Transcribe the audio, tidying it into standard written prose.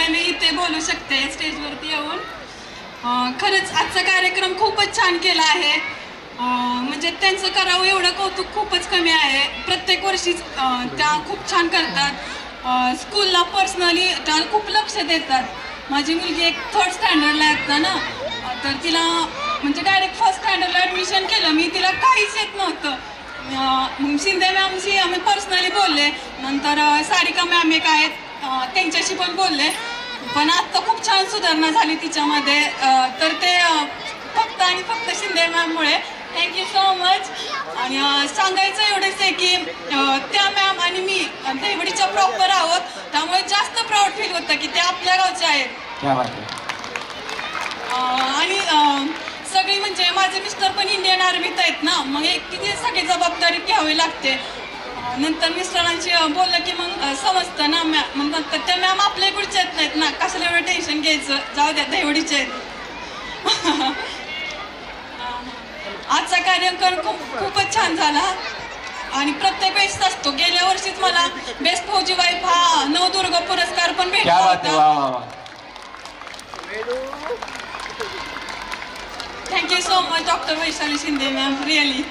मी इथे बोलू शकते स्टेजवरती येऊन. खरंच आजचा कार्यक्रम खूपच छान केला आहे. म्हणजे त्यांचं करावं एवढं कौतुक खूपच कमी आहे. प्रत्येक वर्षी त्या खूप छान करतात. स्कूलला पर्सनली त्या खूप लक्ष देतात. माझी मुलगी एक 3rd स्टँडर्डला आहे ना, तर तिला म्हणजे डायरेक्ट 1st स्टँडर्डला ॲडमिशन केलं मी. तिला काहीच येत नव्हतं. मग शिंदे मॅमशी आम्ही पर्सनली बोलले. नंतर सारिका मॅम एक आहेत, त्यांच्याशी पण बोलले. पण आत्ता खूप छान सुधारणा झाली तिच्यामध्ये. तर ते फक्त आणि फक्त शिंदे मॅममुळे. Thank you so much. आणि सांगायचं एवढंच आहे की त्या मॅम आणि मी दहिवडीच्या प्रॉपर आहोत, त्यामुळे जास्त प्राऊड फील होतं की ते आपल्या गावचे आहेत. आणि सगळी म्हणजे माझे मिस्टर पण इंडियन आर्मीत आहेत ना, मग किती सगळी जबाबदारी घ्यावी लागते. नंतर मिस्टरांशी बोललं की मग समजतं ना. मग नंतर त्या मॅम आपल्या इकडच्या येत नाहीत ना, कसं एवढं टेन्शन घ्यायचं, जाऊ द्या दहिवडीचे आहेत. आजचा कार्यक्रम खूपच छान झाला आणि प्रत्येक वेळेस असतो. गेल्या वर्षीच मला बेस्ट फौजी वाईफ हा नवदुर्ग पुरस्कार पण भेटला होता. Thank you so much doctor Vaishali Shinde ma'am, really.